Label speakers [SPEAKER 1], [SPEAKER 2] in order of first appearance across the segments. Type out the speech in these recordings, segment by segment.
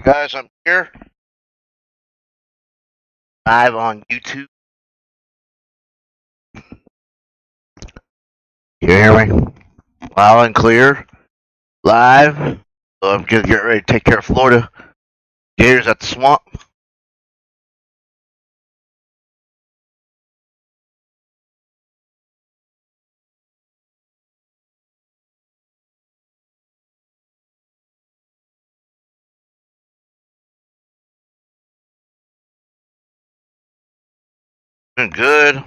[SPEAKER 1] Alright guys, I'm here, live on YouTube. You hear me? Loud and clear. Live. So I'm gonna get ready to take care of Florida Gators at the Swamp. Doing good.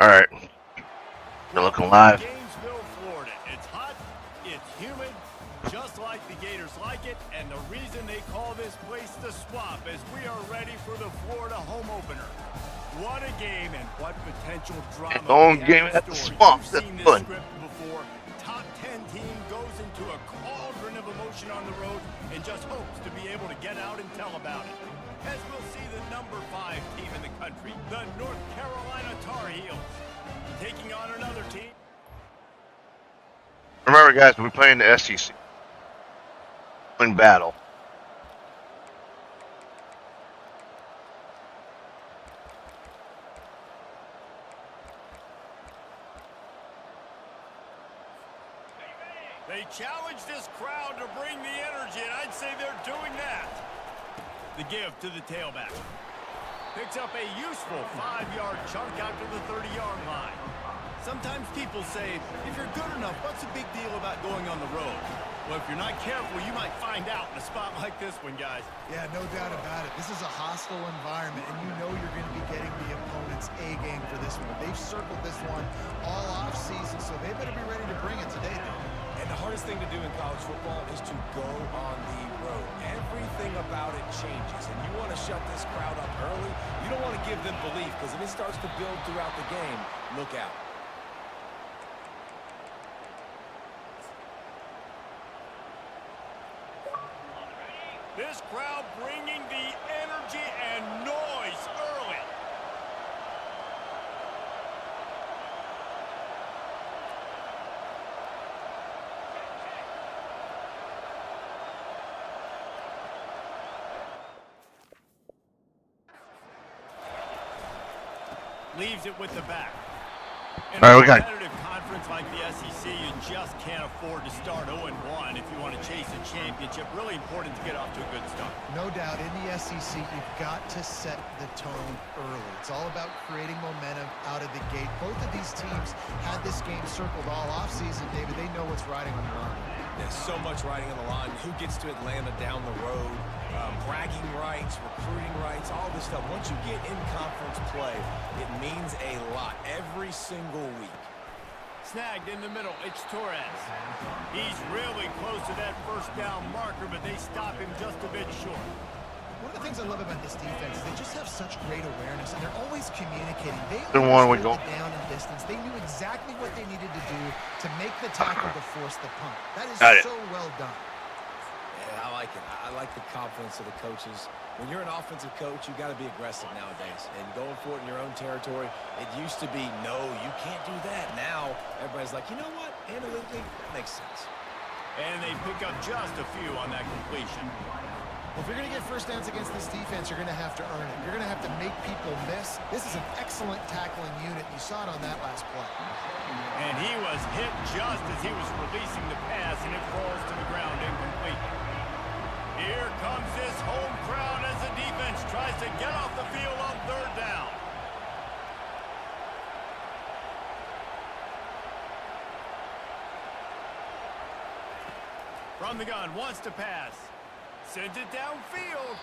[SPEAKER 1] Alright. We're looking live.
[SPEAKER 2] Gainesville, Florida. It's hot, it's humid, just like the Gators like it, and the reason they call this place the Swamp is we are ready for the Florida home opener. What a game and what potential drama.
[SPEAKER 1] Home game at the Swamp.
[SPEAKER 2] You've
[SPEAKER 1] That's
[SPEAKER 2] seen this
[SPEAKER 1] fun.
[SPEAKER 2] script before. Top 10 team goes into a cauldron of emotion on the road and just hopes to be able to get out and tell about it. As we'll see the number 5 team in the country, the North Carolina Tar Heels, taking on another team.
[SPEAKER 1] Remember guys, we're playing the SEC. In battle.
[SPEAKER 2] They challenge this crowd to bring the energy, and I'd say they're doing that. The give to the tailback. Picks up a useful 5-yard chunk out to the 30-yard line. Sometimes people say, if you're good enough, what's the big deal about going on the road? Well, if you're not careful, you might find out in a spot like this one, guys.
[SPEAKER 3] Yeah, no doubt about it. This is a hostile environment, and you know you're going to be getting the opponent's A-game for this one. They've circled this one all off-season, so they better be ready to bring it today, though.
[SPEAKER 4] And the hardest thing to do in college football is to go on the road. Everything about it changes, and you want to shut this crowd up early. You don't want to give them belief, because if it starts to build throughout the game, look out.
[SPEAKER 2] This crowd bringing the energy and noise early. Leaves it with the back. In
[SPEAKER 1] All right,
[SPEAKER 2] a
[SPEAKER 1] we got-
[SPEAKER 2] competitive conference like the SEC, you just can't afford to start 0-1 if you want to chase a championship. Really important to get off to a good start.
[SPEAKER 3] No doubt, in the SEC, you've got to set the tone early. It's all about creating momentum out of the gate. Both of these teams had this game circled all offseason, David. They know what's riding on the line.
[SPEAKER 4] There's so much riding on the line. Who gets to Atlanta down the road? Bragging rights, recruiting rights, all this stuff. Once you get in conference play, it means a lot every single week.
[SPEAKER 2] Snagged in the middle, it's Torres. He's really close to that first down marker, but they stop him just a bit short.
[SPEAKER 3] One of the things I love about this defense is they just have such great awareness, and they're always communicating. They
[SPEAKER 1] The one we
[SPEAKER 3] understood
[SPEAKER 1] go-
[SPEAKER 3] the down and distance. They knew exactly what they needed to do to make the tackle to force the punt. That is
[SPEAKER 1] Got it.
[SPEAKER 3] so well done.
[SPEAKER 4] Yeah, I like it. I like the confidence of the coaches. When you're an offensive coach, you got to be aggressive nowadays. And going for it in your own territory, it used to be, no, you can't do that. Now, everybody's like, you know what? Analytically, that makes sense.
[SPEAKER 2] And they pick up just a few on that completion.
[SPEAKER 3] If you're going to get first downs against this defense, you're going to have to earn it. You're going to have to make people miss. This is an excellent tackling unit. You saw it on that last play.
[SPEAKER 2] And he was hit just as he was releasing the pass, and it falls to the ground incomplete. Here comes this home crowd as the defense tries to get off the field on third down. From the gun, wants to pass. Sends it downfield.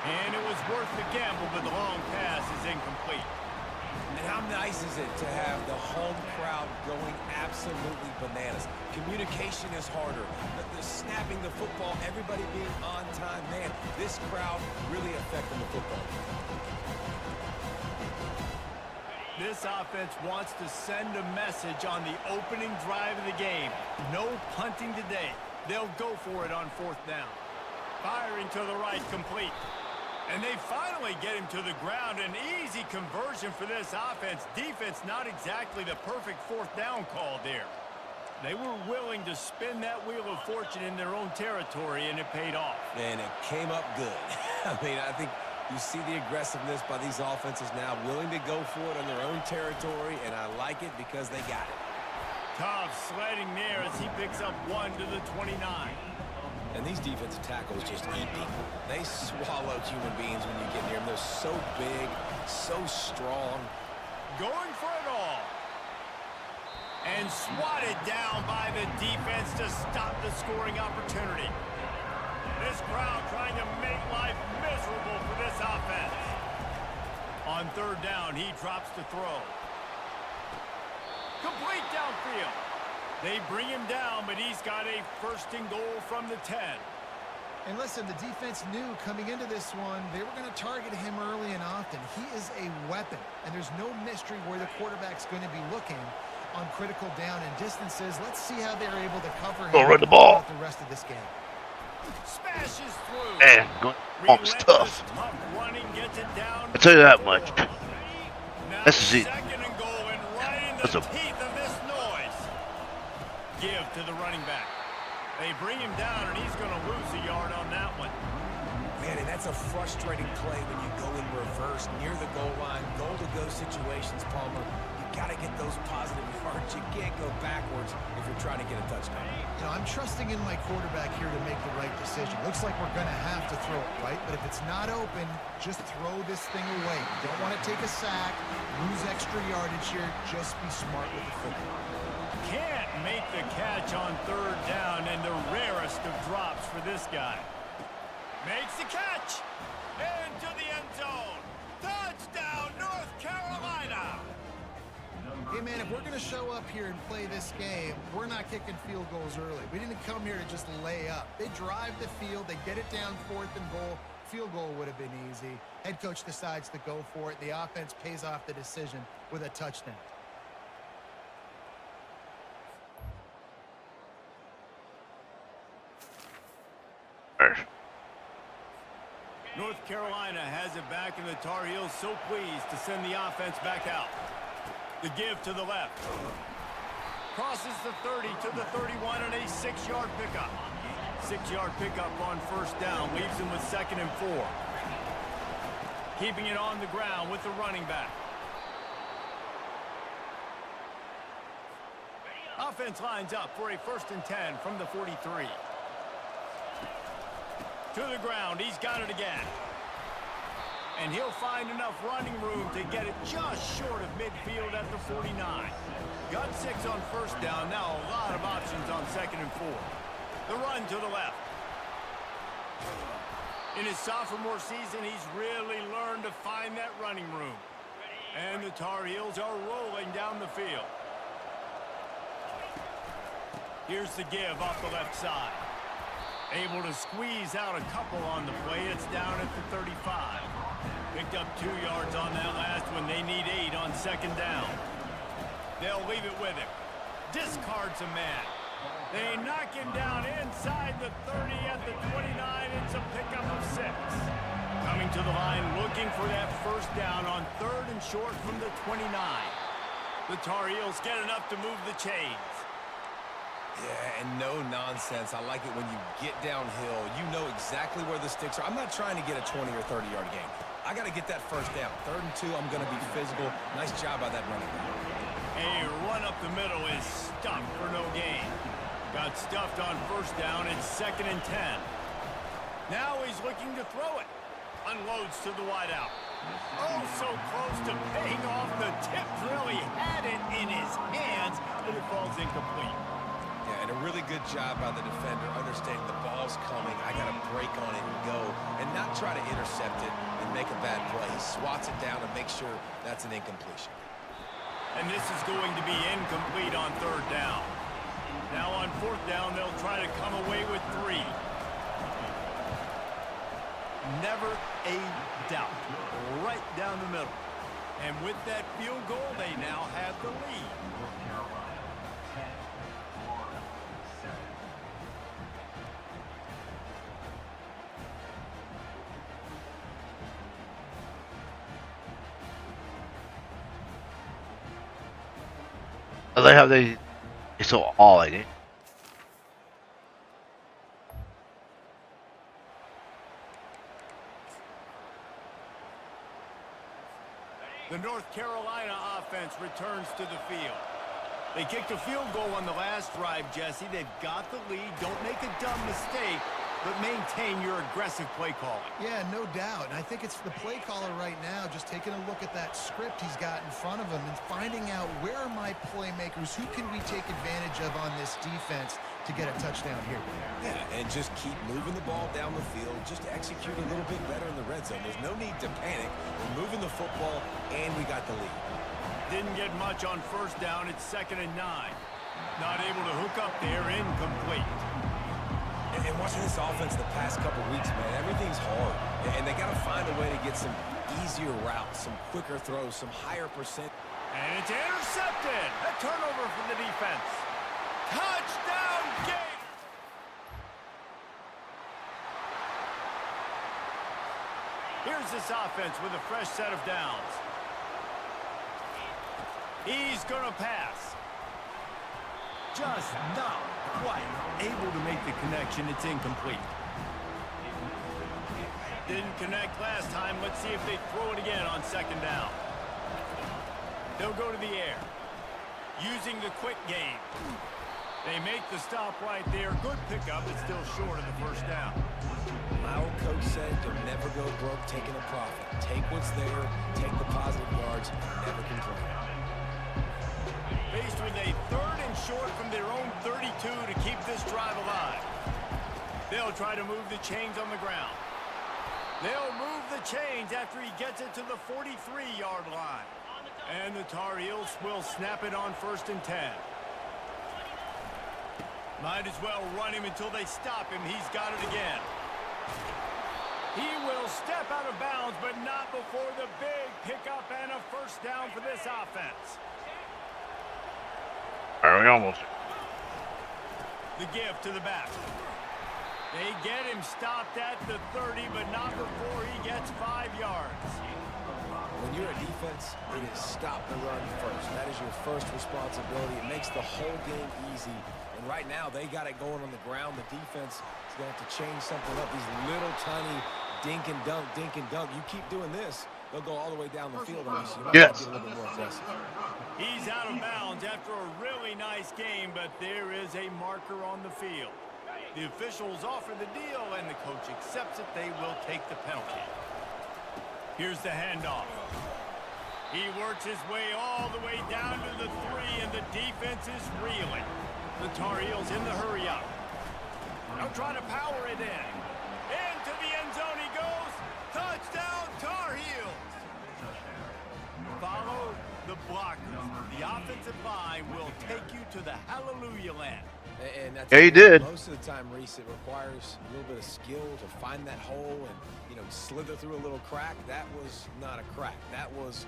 [SPEAKER 2] And it was worth the gamble, but the long pass is incomplete.
[SPEAKER 4] And how nice is it to have the home crowd going absolutely bananas? Communication is harder. The snapping the football, everybody being on time. Man, this crowd really affecting the football.
[SPEAKER 2] This offense wants to send a message on the opening drive of the game. No punting today. They'll go for it on fourth down. Firing to the right, complete. And they finally get him to the ground. An easy conversion for this offense. Defense not exactly the perfect fourth down call there. They were willing to spin that wheel of fortune in their own territory, and it paid off.
[SPEAKER 4] And it came up good. I mean, I think you see the aggressiveness by these offenses now, willing to go for it on their own territory, and I like it because they got it.
[SPEAKER 2] Tough sledding there as he picks up 1 to the 29.
[SPEAKER 4] And these defensive tackles just eat people. They swallow human beings when you get near them. They're so big, so strong.
[SPEAKER 2] Going for it all. And swatted down by the defense to stop the scoring opportunity. This crowd trying to make life miserable for this offense. On 3rd down, he drops to throw. Complete downfield. They bring him down, but he's got a 1st and goal from the 10.
[SPEAKER 3] And listen, the defense knew coming into this one, they were going to target him early and often. He is a weapon, and there's no mystery where the quarterback's going to be looking on critical down and distances. Let's see how they're able to cover him
[SPEAKER 1] run the ball.
[SPEAKER 3] throughout the rest of this game.
[SPEAKER 2] Smashes through.
[SPEAKER 1] Man, going off tough.
[SPEAKER 2] Running gets it down.
[SPEAKER 1] I tell you that much.
[SPEAKER 2] Now
[SPEAKER 1] This is it.
[SPEAKER 2] 2nd and goal, and right in
[SPEAKER 1] That's
[SPEAKER 2] the
[SPEAKER 1] a-
[SPEAKER 2] teeth of this noise. Give to the running back. They bring him down, and he's going to lose a yard on that one.
[SPEAKER 4] Man, and that's a frustrating play when you go in reverse near the goal line, goal-to-go situations, Palmer. You got to get those positive yards. You can't go backwards if you're trying to get a touchdown.
[SPEAKER 3] You know, I'm trusting in my quarterback here to make the right decision. Looks like we're going to have to throw it, right? But if it's not open, just throw this thing away. You don't want to take a sack, lose extra yardage here. Just be smart with the football.
[SPEAKER 2] Can't make the catch on 3rd down, and the rarest of drops for this guy. Makes the catch. Into the end zone. Touchdown, North Carolina.
[SPEAKER 3] Hey, man, if we're going to show up here and play this game, we're not kicking field goals early. We didn't come here to just lay up. They drive the field. They get it down 4th and goal. Field goal would have been easy. Head coach decides to go for it. The offense pays off the decision with a touchdown.
[SPEAKER 2] North Carolina has it back, and the Tar Heels so pleased to send the offense back out. The give to the left. Crosses the 30 to the 31 and a 6-yard pickup. 6-yard pickup on 1st down. Leaves him with 2nd and 4. Keeping it on the ground with the running back. Offense lines up for a 1st and 10 from the 43. To the ground, he's got it again. And he'll find enough running room to get it just short of midfield at the 49. Got 6 on 1st down, now a lot of options on 2nd and 4. The run to the left. In his sophomore season, he's really learned to find that running room. And the Tar Heels are rolling down the field. Here's the give off the left side. Able to squeeze out a couple on the play. It's down at the 35. Picked up 2 yards on that last one. They need 8 on 2nd down. They'll leave it with him. Discards a man. They knock him down inside the 30 at the 29. It's a pickup of 6. Coming to the line, looking for that 1st down on 3rd and short from the 29. The Tar Heels get enough to move the chains.
[SPEAKER 4] Yeah, and no nonsense. I like it when you get downhill. You know exactly where the sticks are. I'm not trying to get a 20 or 30-yard gain. I got to get that 1st down. 3rd and 2, I'm going to be physical. Nice job by that running back.
[SPEAKER 2] A run up the middle is stuffed for no gain. Got stuffed on 1st down. It's 2nd and 10. Now he's looking to throw it. Unloads to the wideout. Oh, so close to paying off. The tip really had it in his hands, but it falls incomplete.
[SPEAKER 4] Yeah, and a really good job by the defender understanding the ball's coming. I got to break on it and go and not try to intercept it and make a bad play. He swats it down and makes sure that's an incompletion.
[SPEAKER 2] And this is going to be incomplete on 3rd down. Now on 4th down, they'll try to come away with 3. Never a doubt. Right down the middle. And with that field goal, they now have the lead.
[SPEAKER 1] I like how they It's so all I need.
[SPEAKER 2] The North Carolina offense returns to the field. They kicked a field goal on the last drive, Jesse. They've got the lead. Don't make a dumb mistake, but maintain your aggressive play calling.
[SPEAKER 3] Yeah, no doubt. And I think it's the play caller right now just taking a look at that script he's got in front of him and finding out where are my playmakers, who can we take advantage of on this defense to get a touchdown here.
[SPEAKER 4] Yeah, and just keep moving the ball down the field. Just execute a little bit better in the red zone. There's no need to panic. We're moving the football, and we got the lead.
[SPEAKER 2] Didn't get much on first down. It's 2nd and 9. Not able to hook up there. Incomplete.
[SPEAKER 4] And watching this offense the past couple weeks, man, everything's hard. And they got to find a way to get some easier routes, some quicker throws, some higher percent.
[SPEAKER 2] And it's intercepted. A turnover for the defense. Touchdown, Gators! Here's this offense with a fresh set of downs. He's going to pass. Just not quite able to make the connection. It's incomplete. Didn't connect last time. Let's see if they throw it again on 2nd down. They'll go to the air. Using the quick game. They make the stop right there. Good pickup. It's still short of the first down.
[SPEAKER 4] My old coach said you'll never go broke taking a profit. Take what's there, take the positive yards, never complain.
[SPEAKER 2] Faced with a 3rd and short from their own 32 to keep this drive alive. They'll try to move the chains on the ground. They'll move the chains after he gets it to the 43-yard line. And the Tar Heels will snap it on 1st and 10. Might as well run him until they stop him. He's got it again. He will step out of bounds, but not before the big pickup and a first down for this offense.
[SPEAKER 1] Are we almost?
[SPEAKER 2] The give to the back. They get him stopped at the 30, but not before he gets 5 yards.
[SPEAKER 4] When you're a defense, it is stop the run first. That is your first responsibility. It makes the whole game easy. And right now, they got it going on the ground. The defense is going to have to change something up. These little tiny dink and dunk, dink and dunk. You keep doing this, they'll go all the way down the field on you. So you might have to get a little bit more aggressive.
[SPEAKER 2] He's out of bounds after a really nice game, but there is a marker on the field. The officials offer the deal, and the coach accepts it. They will take the penalty. Here's the handoff. He works his way all the way down to the 3, and the defense is reeling. The Tar Heels in the hurry up. They'll try to power it in. Into the end zone he goes. Touchdown, Tar Heels. Follow the blockers. The offensive line will take you to the hallelujah land.
[SPEAKER 4] And that's
[SPEAKER 1] Yeah, he did.
[SPEAKER 4] Most of the time, Reese, it requires a little bit of skill to find that hole and, slither through a little crack. That was not a crack. That was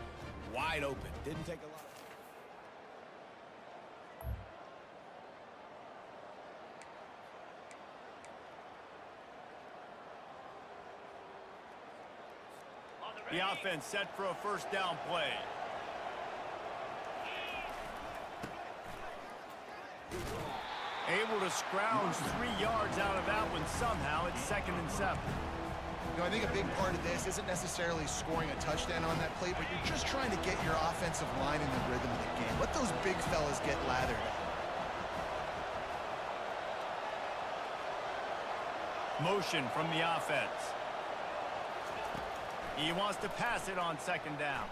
[SPEAKER 4] wide open. Didn't take a lot.
[SPEAKER 2] The offense set for a first down play. Able to scrounge 3 yards out of that one somehow. It's 2nd and 7.
[SPEAKER 3] I think a big part of this isn't necessarily scoring a touchdown on that play, but you're just trying to get your offensive line in the rhythm of the game. Let those big fellas get lathered up.
[SPEAKER 2] Motion from the offense. He wants to pass it on 2nd down.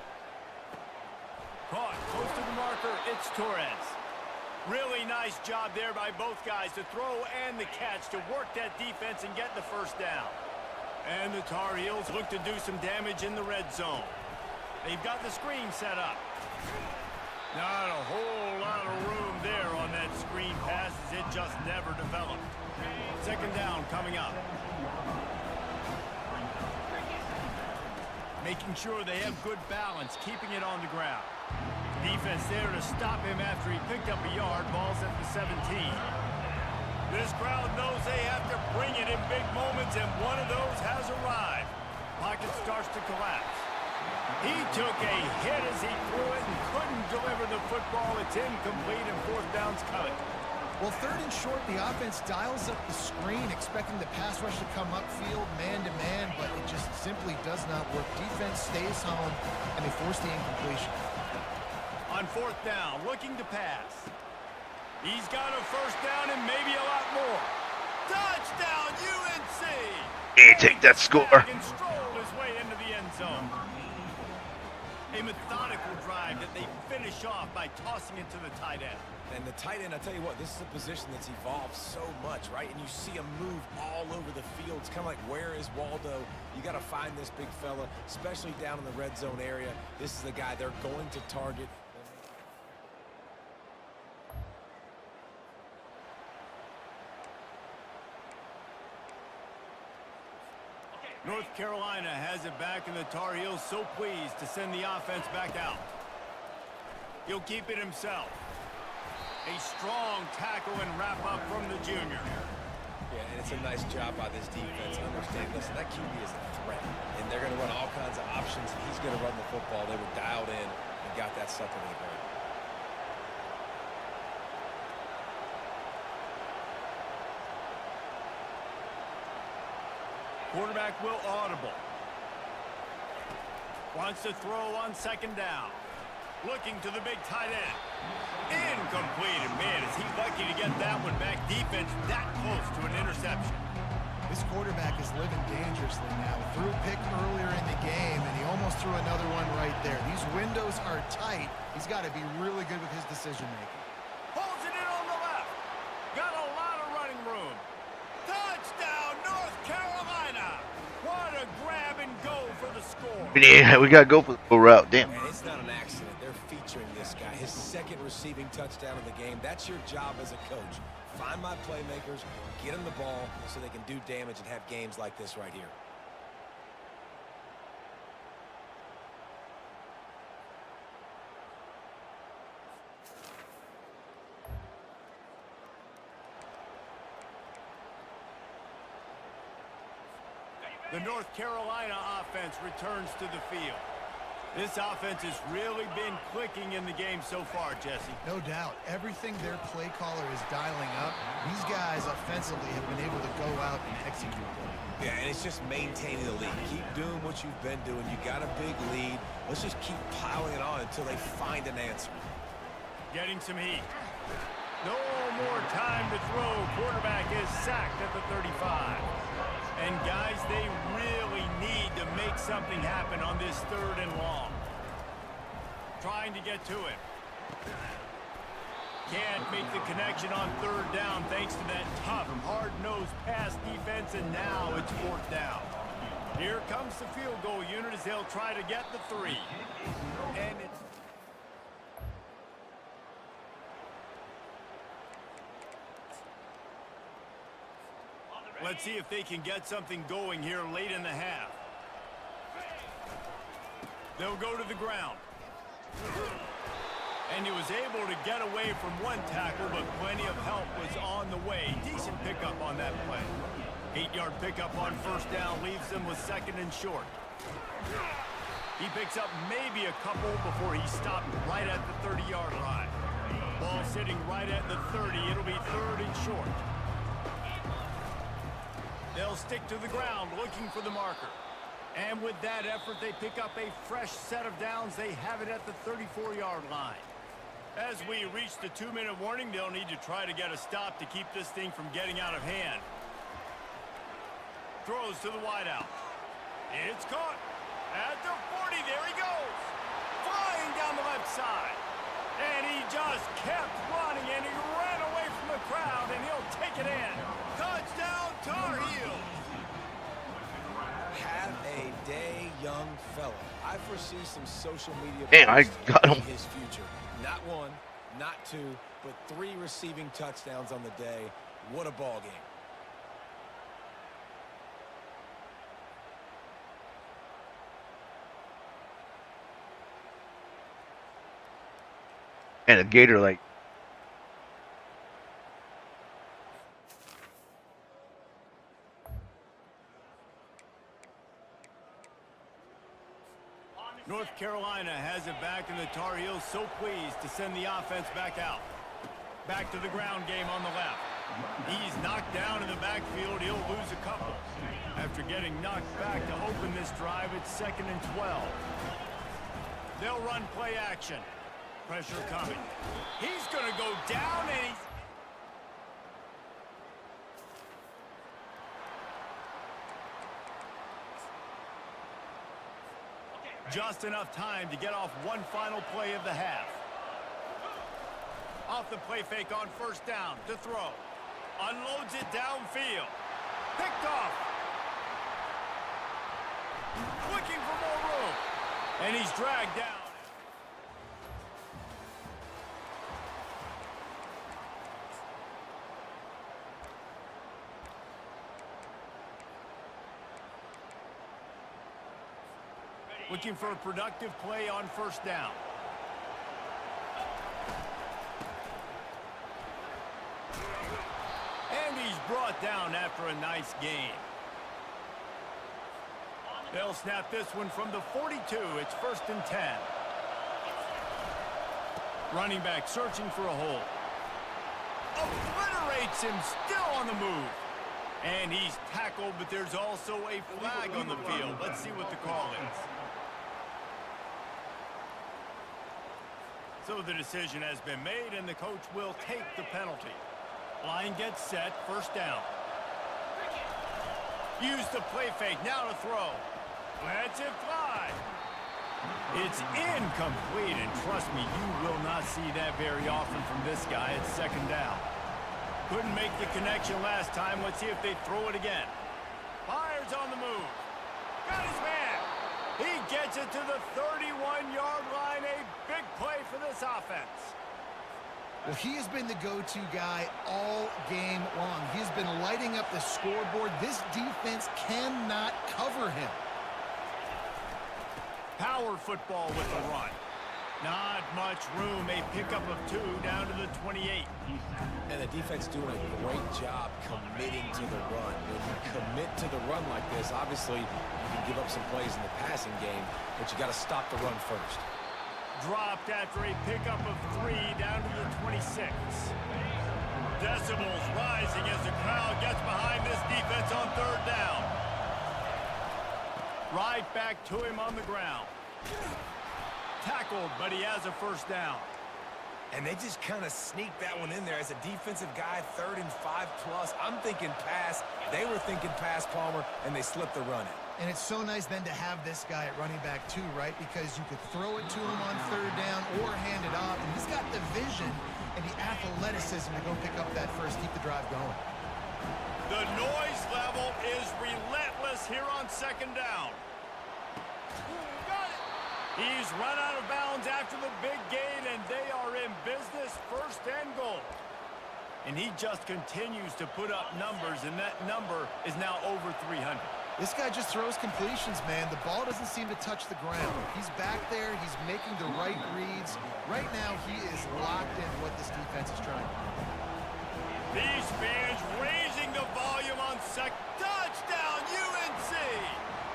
[SPEAKER 2] Caught close to the marker. It's Torres. Really nice job there by both guys to throw and the catch to work that defense and get the first down. And the Tar Heels look to do some damage in the red zone. They've got the screen set up. Not a whole lot of room there on that screen pass as it just never developed. 2nd down coming up. Making sure they have good balance, keeping it on the ground. Defense there to stop him after he picked up a yard. Ball's at the 17. This crowd knows they have to bring it in big moments, and one of those has arrived. Pocket starts to collapse. He took a hit as he threw it and couldn't deliver the football. It's incomplete and fourth down's coming.
[SPEAKER 3] Well, third and short, the offense dials up the screen, expecting the pass rush to come upfield man-to-man, but it just simply does not work. Defense stays home, and they force the incompletion.
[SPEAKER 2] On fourth down, looking to pass. He's got a first down and maybe a lot more. Touchdown, UNC!
[SPEAKER 1] Hey, take that score.
[SPEAKER 2] And strolled his way into the end zone. A methodical drive that they finish off by tossing it to the tight end.
[SPEAKER 4] And the tight end, I tell you what, this is a position that's evolved so much, right? And you see him move all over the field. It's kind of like, where is Waldo? You got to find this big fella, especially down in the red zone area. This is the guy they're going to target.
[SPEAKER 2] North Carolina has it back, and the Tar Heels so pleased to send the offense back out. He'll keep it himself. A strong tackle and wrap up from the junior.
[SPEAKER 4] Yeah, and it's a nice job by this defense. Understand, listen, that QB is a threat, and they're going to run all kinds of options, and he's going to run the football. They were dialed in and got that sucker to the ground.
[SPEAKER 2] Quarterback will audible. Wants to throw on second down. Looking to the big tight end. Incomplete. And man, is he lucky to get that one back. Defense that close to an interception.
[SPEAKER 3] This quarterback is living dangerously now. Threw a pick earlier in the game, and he almost threw another one right there. These windows are tight. He's got to be really good with his decision-making.
[SPEAKER 2] Pulls it in on the left. Got a lot of running room. Touchdown, North Carolina. What a grab and go for the score.
[SPEAKER 1] Yeah, we gotta go for the full route. Damn.
[SPEAKER 4] And it's not an accident. They're featuring this guy. His second receiving touchdown of the game. That's your job as a coach. Find my playmakers, get them the ball so they can do damage and have games like this right here.
[SPEAKER 2] The North Carolina offense returns to the field. This offense has really been clicking in the game so far, Jesse.
[SPEAKER 3] No doubt. Everything their play caller is dialing up, these guys offensively have been able to go out and execute.
[SPEAKER 4] Yeah, and it's just maintaining the lead. Keep doing what you've been doing. You got a big lead. Let's just keep piling it on until they find an answer.
[SPEAKER 2] Getting some heat. No more time to throw. Quarterback is sacked at the 35. And guys, they really need to make something happen on this third and long. Trying to get to it. Can't make the connection on third down thanks to that tough, hard-nosed pass defense, and now it's fourth down. Here comes the field goal unit as they'll try to get the 3. And it's... Let's see if they can get something going here late in the half. They'll go to the ground. And he was able to get away from one tackle, but plenty of help was on the way. Decent pickup on that play. 8-yard pickup on first down leaves them with second and short. He picks up maybe a couple before he stopped right at the 30-yard line. Ball sitting right at the 30. It'll be third and short. They'll stick to the ground looking for the marker. And with that effort, they pick up a fresh set of downs. They have it at the 34-yard line. As we reach the 2-minute warning, they'll need to try to get a stop to keep this thing from getting out of hand. Throws to the wideout. It's caught. At the 40, there he goes. Flying down the left side. And he just kept running, and he ran away from the crowd, and he'll take it in. Touchdown, Tar Heels.
[SPEAKER 4] Have a day, young fella. I foresee some social media
[SPEAKER 1] Damn, I
[SPEAKER 4] posts
[SPEAKER 1] got him.
[SPEAKER 4] in his future. Not 1, not 2, but 3 receiving touchdowns on the day. What a ball game.
[SPEAKER 1] And a gator like.
[SPEAKER 2] North Carolina has it back, and the Tar Heels so pleased to send the offense back out. Back to the ground game on the left. He's knocked down in the backfield. He'll lose a couple. After getting knocked back to open this drive, it's 2nd and 12. They'll run play action. Pressure coming. He's going to go down, and he's... Just enough time to get off one final play of the half. Off the play fake on 1st down to throw. Unloads it downfield. Picked off. Looking for more room. And he's dragged down. Looking for a productive play on 1st down. And he's brought down after a nice gain. They'll snap this one from the 42. It's 1st and 10. Running back searching for a hole. Obliterates him, still on the move. And he's tackled, but there's also a flag on the field. Let's see what the call is. So the decision has been made, and the coach will take the penalty. Line gets set, 1st down. Use the play fake, now to throw. Lets it fly. It's incomplete, and trust me, you will not see that very often from this guy. It's 2nd down. Couldn't make the connection last time. Let's see if they throw it again. Fires on the move. Got his man. He gets it to the 31-yard line. A big play for this offense.
[SPEAKER 3] Well, he has been the go-to guy all game long. He's been lighting up the scoreboard. This defense cannot cover him.
[SPEAKER 2] Power football with the run. Not much room. A pickup of 2 down to the 28.
[SPEAKER 4] And the defense doing a great job committing to the run. When you commit to the run like this, obviously you can give up some plays in the passing game, but you got to stop the run first.
[SPEAKER 2] Dropped after a pickup of 3 down to the 26. Decibels rising as the crowd gets behind this defense on 3rd down. Right back to him on the ground. Tackled, but he has a 1st down.
[SPEAKER 4] And they just kind of sneaked that one in there as a defensive guy, 3rd and 5+. I'm thinking pass. They were thinking pass, Palmer, and they slipped the run in.
[SPEAKER 3] And it's so nice then to have this guy at running back too, right? Because you could throw it to him on 3rd down or hand it off. And he's got the vision and the athleticism to go pick up that first, keep the drive going.
[SPEAKER 2] The noise level is relentless here on 2nd down. He's run out of bounds after the big gain, and they are in business, 1st and goal. And he just continues to put up numbers, and that number is now over 300.
[SPEAKER 3] This guy just throws completions, man. The ball doesn't seem to touch the ground. He's back there. He's making the right reads. Right now, he is locked in what this defense is trying to do.
[SPEAKER 2] These fans raising the volume on second. Touchdown, UNC!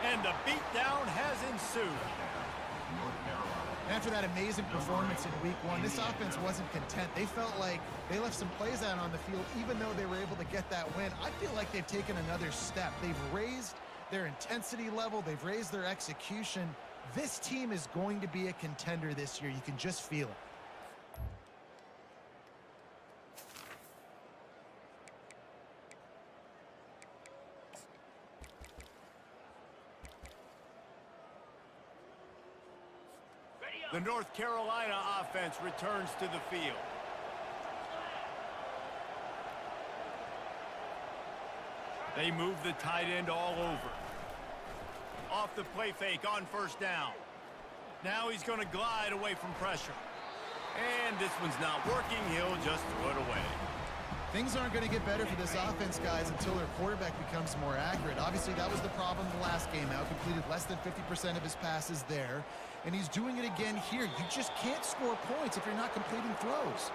[SPEAKER 2] And the beatdown has ensued.
[SPEAKER 3] After that amazing performance in week 1, this offense wasn't content. They felt like they left some plays out on the field, even though they were able to get that win. I feel like they've taken another step. They've raised their intensity level. They've raised their execution. This team is going to be a contender this year. You can just feel it.
[SPEAKER 2] The North Carolina offense returns to the field. They move the tight end all over. Off the play fake on 1st down. Now he's going to glide away from pressure. And this one's not working. He'll just throw it away.
[SPEAKER 3] Things aren't going to get better for this offense, guys, until their quarterback becomes more accurate. Obviously, that was the problem the last game out. Completed less than 50% of his passes there. And he's doing it again here. You just can't score points if you're not completing throws.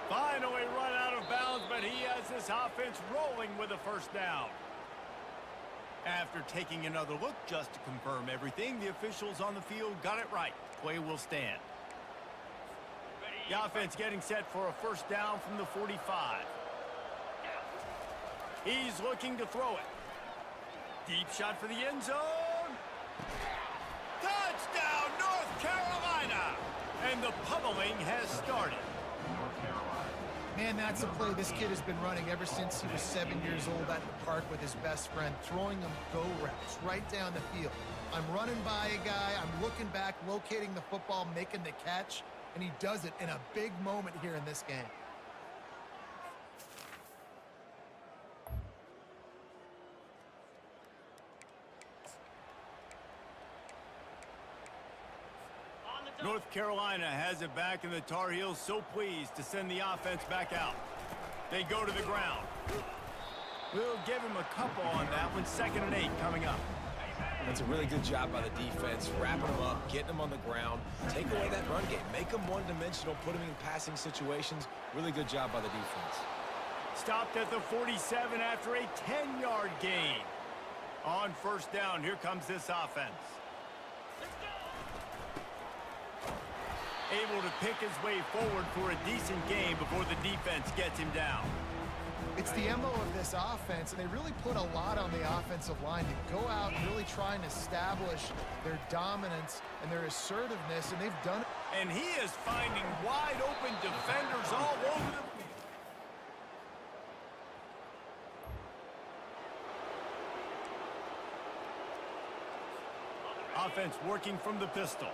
[SPEAKER 2] Finally run out of bounds, but he has this offense rolling with a 1st down. After taking another look just to confirm everything, the officials on the field got it right. Play will stand. The offense getting set for a first down from the 45. He's looking to throw it. Deep shot for the end zone. Touchdown, North Carolina! And the pummeling has started.
[SPEAKER 3] Man, that's a play this kid has been running ever since he was 7 years old at the park with his best friend, throwing them go routes right down the field. I'm running by a guy, I'm looking back, locating the football, making the catch, and he does it in a big moment here in this game.
[SPEAKER 2] North Carolina has it back, and the Tar Heels so pleased to send the offense back out. They go to the ground. We'll give him a couple on that one. 2nd and 8 coming up.
[SPEAKER 4] That's a really good job by the defense, wrapping them up, getting them on the ground, take away that run game, make them one-dimensional, put them in passing situations. Really good job by the defense.
[SPEAKER 2] Stopped at the 47 after a 10-yard gain. On first down, here comes this offense. Able to pick his way forward for a decent game before the defense gets him down.
[SPEAKER 3] It's the MO of this offense, and they really put a lot on the offensive line to go out and really try and establish their dominance and their assertiveness, and they've done it.
[SPEAKER 2] And he is finding wide open defenders all over the field. Offense working from the pistol.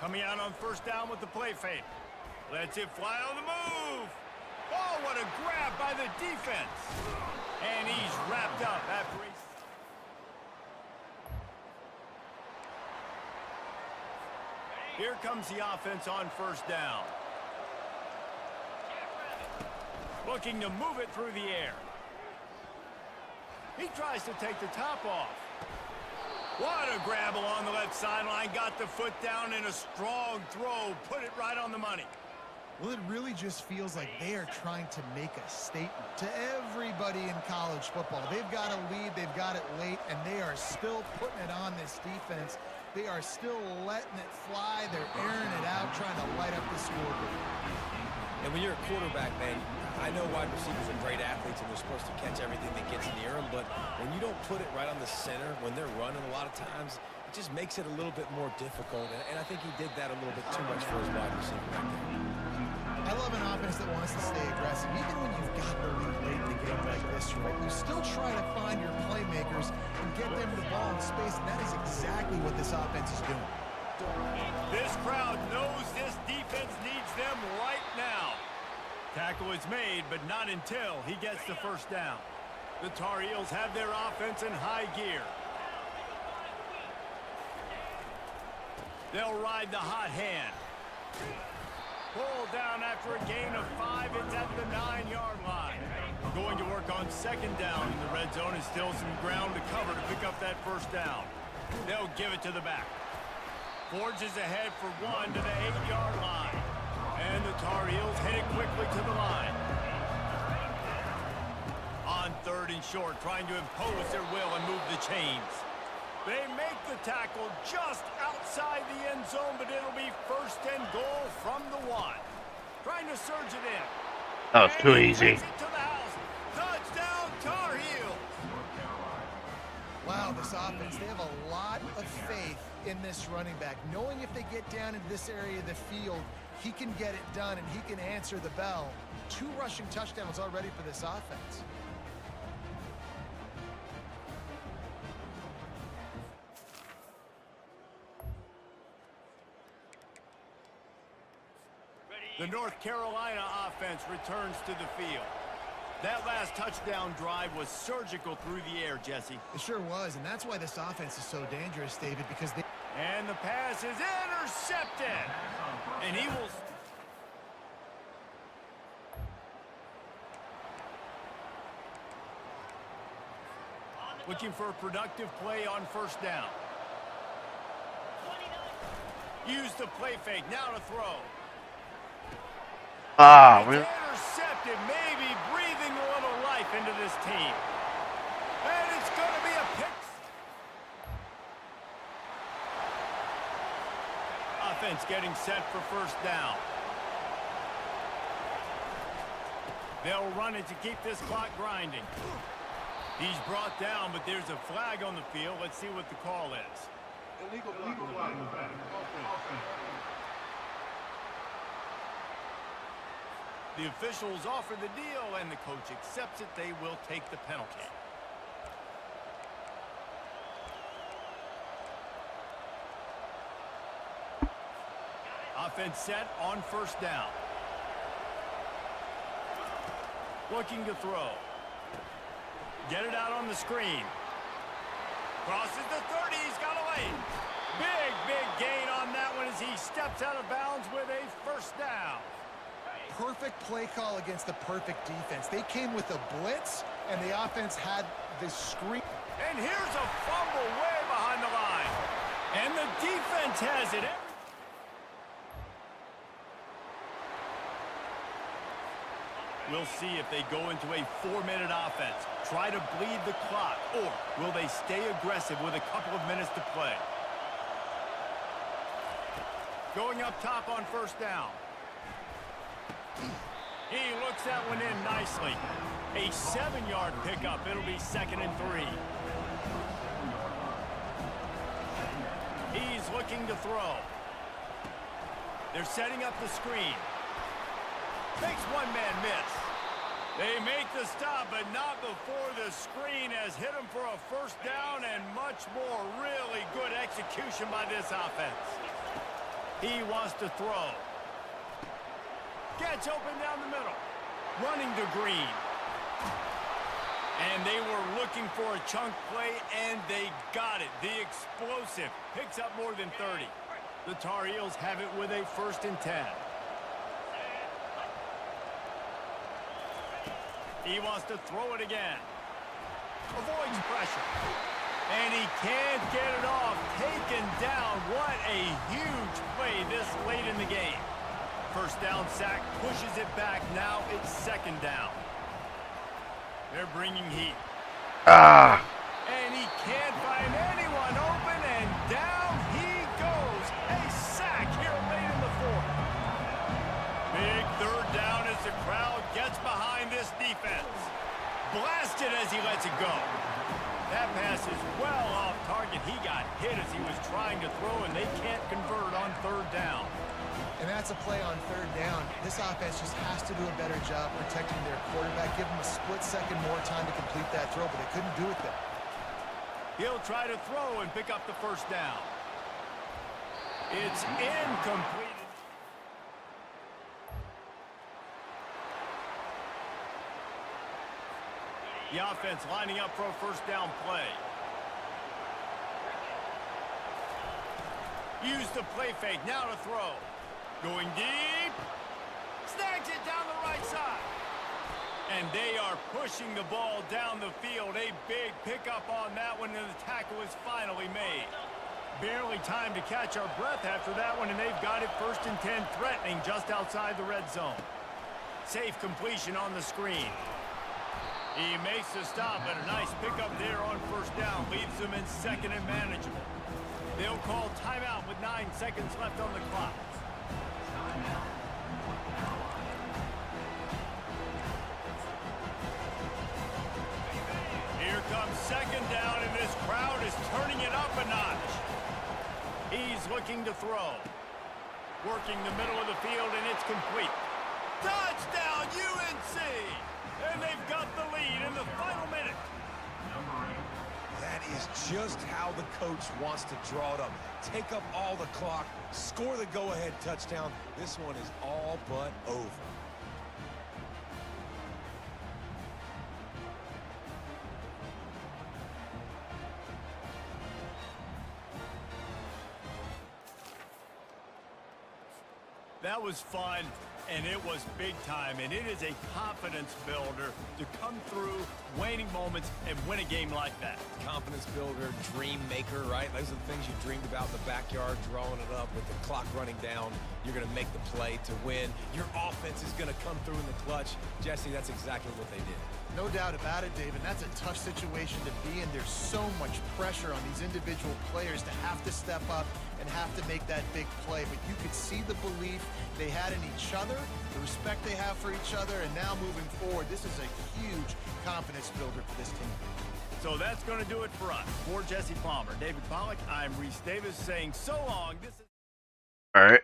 [SPEAKER 2] Coming out on first down with the play fake. Lets it fly on the move. Oh, what a grab by the defense. And he's wrapped up after Here comes the offense on first down. Looking to move it through the air. He tries to take the top off. What a grab along the left sideline. Got the foot down in a strong throw. Put it right on the money.
[SPEAKER 3] Well, it really just feels like they are trying to make a statement to everybody in college football. They've got a lead, they've got it late, and they are still putting it on this defense. They are still letting it fly. They're airing it out, trying to light up the scoreboard.
[SPEAKER 4] And when you're a quarterback, man, I know wide receivers are great athletes and they're supposed to catch everything that gets near them, but when you don't put it right on the center, when they're running a lot of times, it just makes it a little bit more difficult. And I think he did that a little bit too much for his wide receiver back there.
[SPEAKER 3] I love an offense that wants to stay aggressive. Even when you've got the lead late in the game like this, right, you still try to find your playmakers and get them the ball in space, and that is exactly what this offense is doing.
[SPEAKER 2] This crowd knows this defense needs them right now. Tackle is made, but not until he gets the first down. The Tar Heels have their offense in high gear. They'll ride the hot hand. Pulled down after a gain of 5. It's at the 9-yard line. Going to work on second down in the red zone, and still some ground to cover to pick up that first down. They'll give it to the back. Forges ahead for 1 to the 8-yard line. And the Tar Heels head it quickly to the line. On third and short, trying to impose their will and move the chains. They make the tackle just outside the end zone, but it'll be first and goal from the 1. Trying to surge it in.
[SPEAKER 1] That was too easy.
[SPEAKER 2] It to the house. Touchdown, Tar Heels.
[SPEAKER 3] Wow, this offense, they have a lot of faith in this running back, knowing if they get down into this area of the field, he can get it done and he can answer the bell. 2 rushing touchdowns already for this offense.
[SPEAKER 2] The North Carolina offense returns to the field. That last touchdown drive was surgical through the air, Jesse.
[SPEAKER 3] It sure was, and that's why this offense is so dangerous, David, because they...
[SPEAKER 2] And the pass is intercepted. And he will... Looking for a productive play on first down. Use the play fake, now to throw.
[SPEAKER 1] Ah,
[SPEAKER 2] It's
[SPEAKER 1] really?
[SPEAKER 2] intercepted, maybe breathing a little life into this team. And it's going to be a pick. Offense getting set for first down. They'll run it to keep this clock grinding. He's brought down, but there's a flag on the field. Let's see what the call is.
[SPEAKER 5] Illegal flag.
[SPEAKER 2] The officials offer the deal, and the coach accepts it. They will take the penalty. Offense set on first down. Looking to throw. Get it out on the screen. Crosses the 30. He's got a lane. Big gain on that one as he steps out of bounds with a first down.
[SPEAKER 3] Perfect play call against the perfect defense. They came with a blitz, and the offense had the screen.
[SPEAKER 2] And here's a fumble way behind the line. And the defense has it. We'll see if they go into a 4-minute offense, try to bleed the clock, or will they stay aggressive with a couple of minutes to play? Going up top on first down. He looks that one in nicely. A 7-yard pickup. It'll be 2nd and 3. He's looking to throw. They're setting up the screen. Makes one-man miss. They make the stop, but not before the screen has hit him for a first down and much more. Really good execution by this offense. He wants to throw. Gets open down the middle. Running to Green. And they were looking for a chunk play, and they got it. The explosive picks up more than 30. The Tar Heels have it with a 1st and 10. He wants to throw it again. Avoids pressure. And he can't get it off. Taken down. What a huge play this late in the game. First down sack, pushes it back. Now it's 2nd down. They're bringing heat. And he can't find anyone open, and down he goes. A sack here late in the 4th. Big 3rd down as the crowd gets behind this defense. Blasted as he lets it go. That pass is well off target. He got hit as he was trying to throw, and they can't convert on 3rd down.
[SPEAKER 3] And that's a play on 3rd down. This offense just has to do a better job protecting their quarterback. Give them a split second more time to complete that throw, but they couldn't do it there.
[SPEAKER 2] He'll try to throw and pick up the first down. It's incomplete. The offense lining up for a first down play. Use the play fake, now to throw. Going deep. Snags it down the right side. And they are pushing the ball down the field. A big pickup on that one, and the tackle is finally made. Barely time to catch our breath after that one, and they've got it 1st and 10, threatening just outside the red zone. Safe completion on the screen. He makes the stop, and a nice pickup there on first down. Leaves them in 2nd and manageable. They'll call timeout with 9 seconds left on the clock. Here comes 2nd down, and this crowd is turning it up a notch. He's looking to throw. Working the middle of the field, and it's complete. Touchdown, UNC! And they've got the lead in the final minute.
[SPEAKER 4] That is just how the coach wants to draw it up. Take up all the clock, score the go-ahead touchdown. This one is all but over.
[SPEAKER 2] That was fun, and it was big time, and it is a confidence builder to come through waning moments and win a game like that.
[SPEAKER 4] Confidence builder, dream maker, right? Those are the things you dreamed about in the backyard, drawing it up with the clock running down. You're going to make the play to win. Your offense is going to come through in the clutch. Jesse, that's exactly what they did.
[SPEAKER 3] No doubt about it, David. That's a tough situation to be in. There's so much pressure on these individual players to have to step up and have to make that big play. But you could see the belief they had in each other, the respect they have for each other, and now moving forward, this is a huge confidence builder for this team.
[SPEAKER 2] So that's going to do it for us. For Jesse Palmer, David Pollack, I'm Reese Davis saying so long. This is
[SPEAKER 1] All right.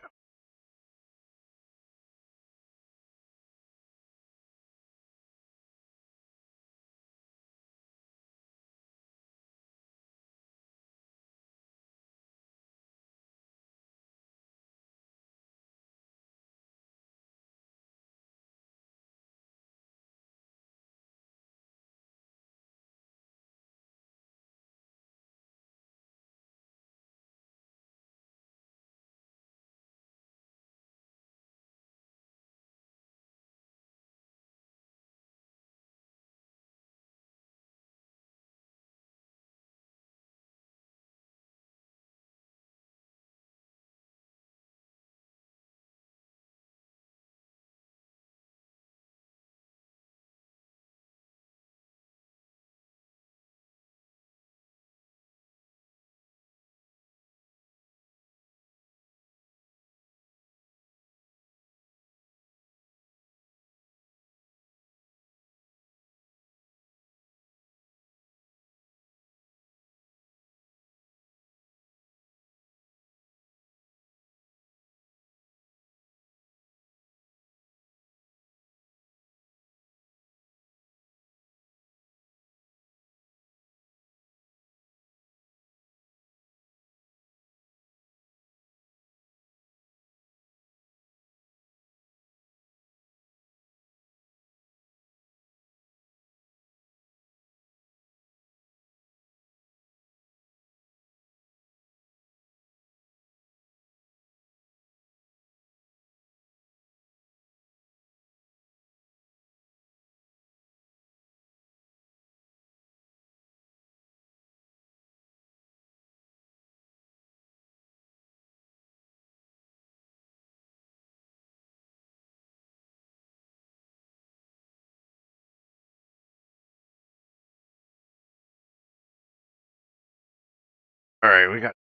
[SPEAKER 1] All right, we got.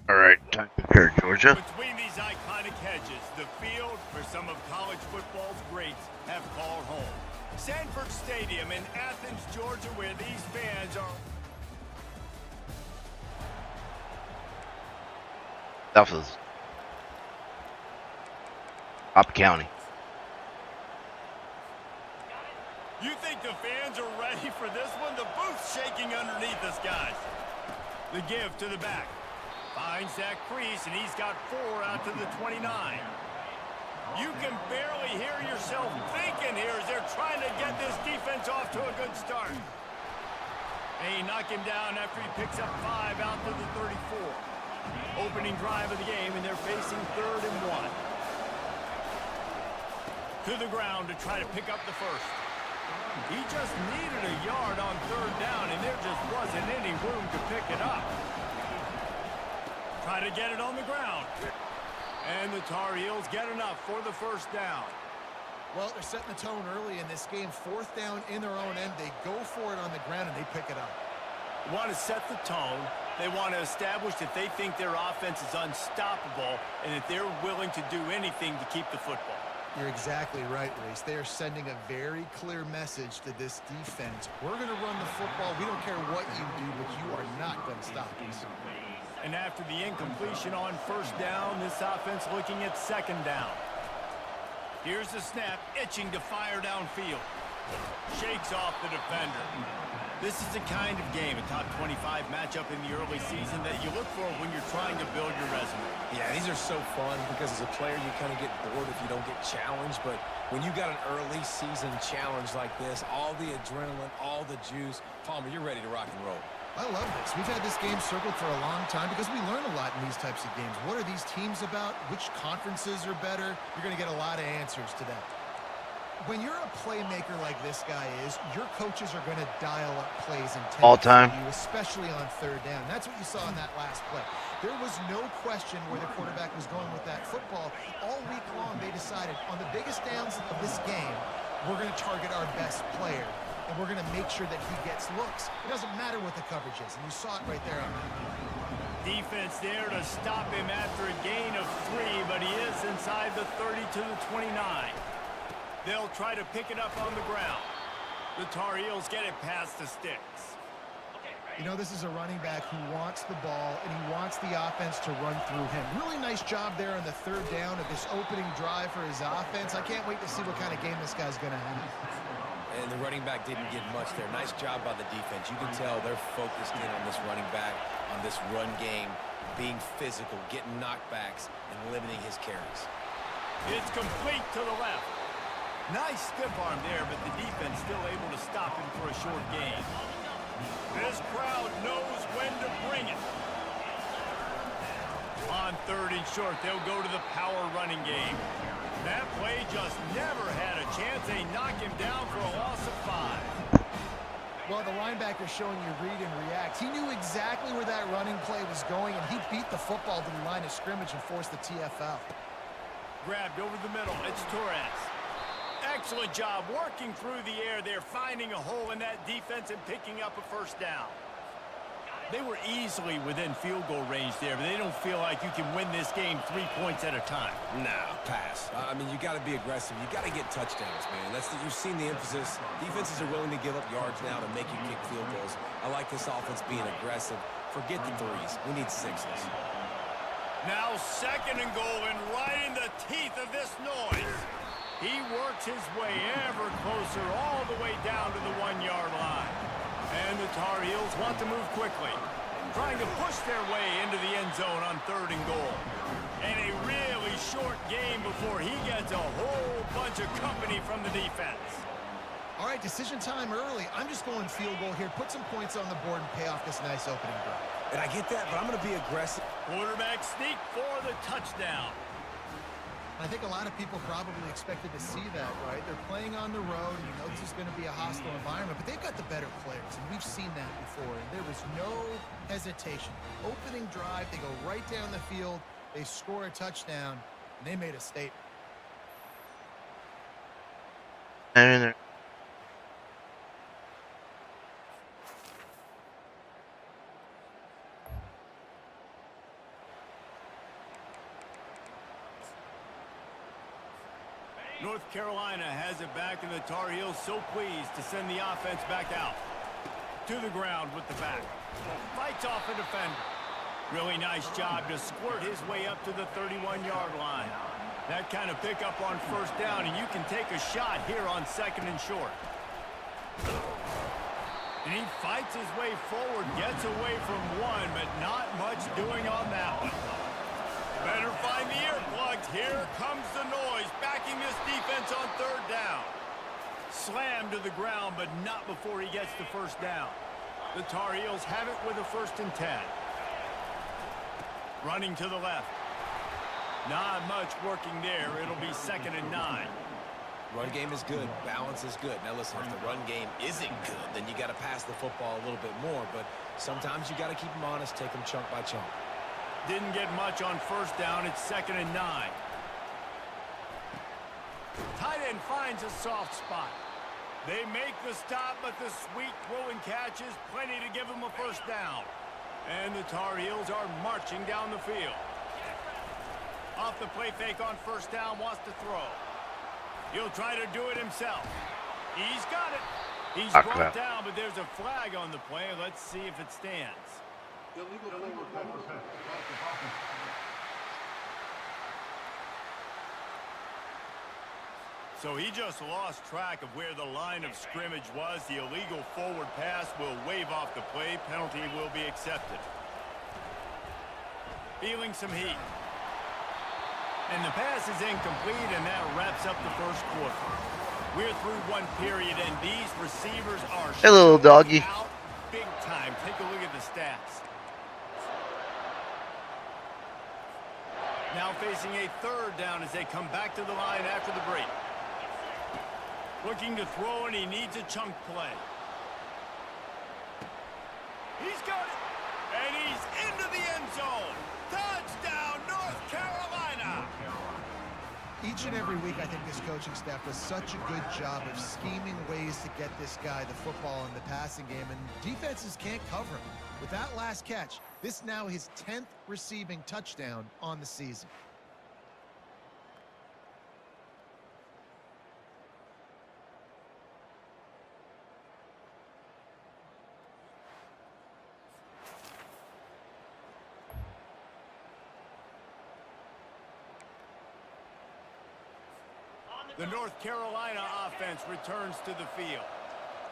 [SPEAKER 1] All right, time to compare Georgia.
[SPEAKER 2] between these iconic hedges, the field where some of college football's greats have called home. Sanford Stadium in Athens, Georgia, where these fans are...
[SPEAKER 1] That was Cobb County.
[SPEAKER 2] You think the fans are ready for this one? The booth's shaking underneath us, guys. The give to the back. Finds that crease, and he's got 4 out to the 29. You can barely hear yourself thinking here as they're trying to get this defense off to a good start. They knock him down after he picks up 5 out to the 34. Opening drive of the game, and they're facing 3rd and 1. To the ground to try to pick up the first. He just needed a yard on 3rd down, and there just wasn't any room to pick it up. Try to get it on the ground. And the Tar Heels get enough for the first down.
[SPEAKER 3] Well, they're setting the tone early in this game. 4th down in their own end. They go for it on the ground, and they pick it up.
[SPEAKER 2] They want to set the tone. They want to establish that they think their offense is unstoppable and that they're willing to do anything to keep the football.
[SPEAKER 3] You're exactly right, Reese. They are sending a very clear message to this defense. We're going to run the football. We don't care what you do, but you are not going to stop us.
[SPEAKER 2] And after the incompletion on 1st down, this offense looking at 2nd down. Here's the snap, itching to fire downfield. Shakes off the defender. This is the kind of game, a top 25 matchup in the early season, that you look for when you're trying to build your resume.
[SPEAKER 4] Yeah, these are so fun because as a player, you kind of get bored if you don't get challenged. But when you got an early season challenge like this, all the adrenaline, all the juice, Palmer, you're ready to rock and roll.
[SPEAKER 3] I love this. We've had this game circled for a long time because we learn a lot in these types of games. What are these teams about? Which conferences are better? You're going to get a lot of answers today. When you're a playmaker like this guy is, your coaches are going to dial up plays intended
[SPEAKER 1] All time.
[SPEAKER 3] for you, especially on third down. That's what you saw in that last play. There was no question where the quarterback was going with that football. All week long, they decided on the biggest downs of this game, we're going to target our best player, and we're going to make sure that he gets looks. It doesn't matter what the coverage is, and you saw it right there on that.
[SPEAKER 2] Defense there to stop him after a gain of 3, but he is inside the 30 to the 29. They'll try to pick it up on the ground. The Tar Heels get it past the sticks.
[SPEAKER 3] You know, this is a running back who wants the ball, and he wants the offense to run through him. Really nice job there on the third down of this opening drive for his offense. I can't wait to see what kind of game this guy's going to have.
[SPEAKER 4] And the running back didn't get much there. Nice job by the defense. You can tell they're focused in on this running back, on this run game, being physical, getting knockbacks, and limiting his carries.
[SPEAKER 2] It's complete to the left. Nice stiff arm there, but the defense still able to stop him for a short gain. This crowd knows when to bring it. On third and short, they'll go to the power running game. That play just never had a chance. They knock him down for a loss of 5.
[SPEAKER 3] Well, the linebacker showing you read and react. He knew exactly where that running play was going, and he beat the football to the line of scrimmage and forced the TFL.
[SPEAKER 2] Grabbed over the middle. It's Torres. Excellent job working through the air there, finding a hole in that defense and picking up a first down. They were easily within field goal range there, but they don't feel like you can win this game 3 points at a time.
[SPEAKER 4] Nah, pass. I mean, you got to be aggressive. You got to get touchdowns, man. You've seen the emphasis. Defenses are willing to give up yards now to make you kick field goals. I like this offense being aggressive. Forget the threes. We need 6s.
[SPEAKER 2] Now 2nd and goal, and right in the teeth of this noise. He works his way ever closer all the way down to the 1-yard line. And the Tar Heels want to move quickly, trying to push their way into the end zone on 3rd and goal. And a really short game before he gets a whole bunch of company from the defense.
[SPEAKER 3] All right, decision time early. I'm just going field goal here. Put some points on the board and pay off this nice opening drive.
[SPEAKER 4] And I get that, but I'm going to be aggressive.
[SPEAKER 2] Quarterback sneak for the touchdown.
[SPEAKER 3] I think a lot of people probably expected to see that, right? They're playing on the road, and you know this is going to be a hostile environment, but they've got the better players, and we've seen that before. And there was no hesitation. Opening drive, they go right down the field, they score a touchdown, and they made a statement.
[SPEAKER 1] And
[SPEAKER 2] North Carolina has it back, and the Tar Heels so pleased to send the offense back out. To the ground with the back. Fights off a defender. Really nice job to squirt his way up to the 31-yard line. That kind of pickup on first down, and you can take a shot here on 2nd and short. And he fights his way forward, gets away from one, but not much doing on that one. Better find the earplugs. Here comes the noise, backing this defense on 3rd down. Slammed to the ground, but not before he gets the first down. The Tar Heels have it with a 1st and 10. Running to the left. Not much working there. It'll be 2nd and 9.
[SPEAKER 4] Run game is good. Balance is good. Now listen, if the run game isn't good, then you got to pass the football a little bit more. But sometimes you got to keep them honest, take them chunk by chunk.
[SPEAKER 2] Didn't get much on first down. It's 2nd and 9. Tight end finds a soft spot. They make the stop, but the sweet throw and catch is plenty to give them a first down. And the Tar Heels are marching down the field. Off the play fake on first down, wants to throw. He'll try to do it himself. He's got it. He's brought down, but there's a flag on the play. Let's see if it stands.
[SPEAKER 5] Illegal forward pass.
[SPEAKER 2] So he just lost track of where the line of scrimmage was. The illegal forward pass will wave off the play. Penalty will be accepted. Feeling some heat. And the pass is incomplete, and that wraps up the first quarter. We're through one period, and these receivers are
[SPEAKER 1] hey, little doggy.
[SPEAKER 2] out big time. Take a look at the stats. Now facing a third down as they come back to the line after the break. Looking to throw, and he needs a chunk play. He's got it, and he's into the end zone. Touchdown, North Carolina!
[SPEAKER 3] Each and every week, I think this coaching staff does such a good job of scheming ways to get this guy the football in the passing game, and defenses can't cover him. With that last catch, this now his 10th receiving touchdown on the season.
[SPEAKER 2] The North Carolina offense returns to the field.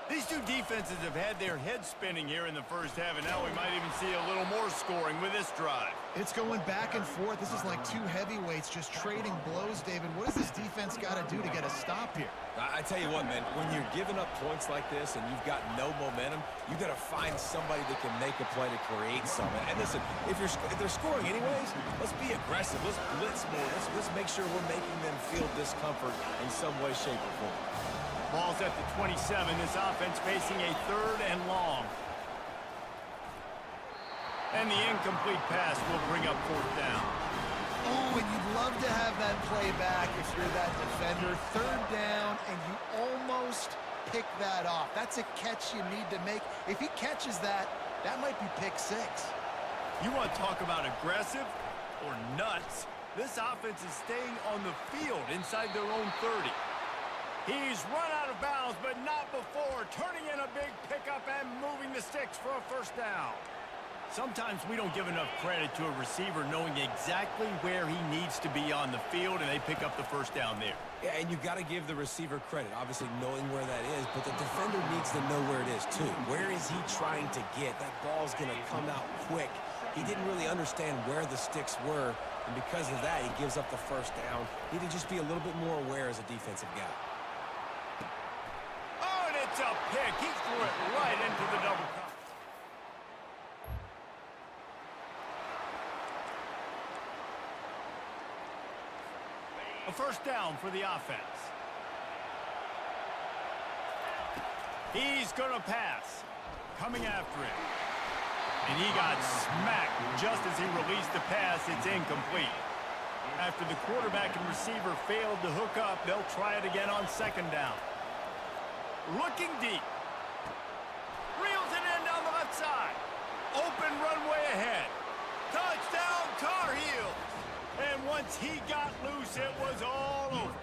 [SPEAKER 2] These two defenses have had their heads spinning here in the first half, and now we might even see a little more scoring with this drive.
[SPEAKER 3] It's going back and forth. This is like two heavyweights just trading blows, David. What does this defense got to do to get a stop here?
[SPEAKER 4] I tell you what, man, when you're giving up points like this and you've got no momentum, you got to find somebody that can make a play to create something. And listen, if they're scoring anyways, let's be aggressive. Let's blitz more. Let's make sure we're making them feel discomfort in some way, shape, or form.
[SPEAKER 2] Ball's at the 27. This offense facing a third and long. And the incomplete pass will bring up fourth down.
[SPEAKER 3] Oh, and you'd love to have that play back if you're that defender. Third down, and you almost pick that off. That's a catch you need to make. If he catches that, that might be pick six.
[SPEAKER 2] You want to talk about aggressive or nuts? This offense is staying on the field inside their own 30. He's run out of bounds, but not before, turning in a big pickup and moving the sticks for a first down. Sometimes we don't give enough credit to a receiver knowing exactly where he needs to be on the field, and they pick up the first down there.
[SPEAKER 4] Yeah, and you got to give the receiver credit, obviously knowing where that is, but the defender needs to know where it is too. Where is he trying to get? That ball's going to come out quick. He didn't really understand where the sticks were, and because of that, he gives up the first down. Need to just be a little bit more aware as a defensive guy.
[SPEAKER 2] It's a pick. He threw it right into the double cover. A first down for the offense. He's going to pass. Coming after him. And he got smacked just as he released the pass. It's incomplete. After the quarterback and receiver failed to hook up, they'll try it again on second down. Looking deep. Reels it in down the left side. Open runway ahead. Touchdown, Tar Heels. And once he got loose, it was all over.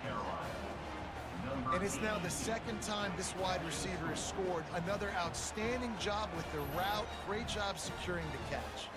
[SPEAKER 3] And it's now the second time this wide receiver has scored. Another outstanding job with the route. Great job securing the catch.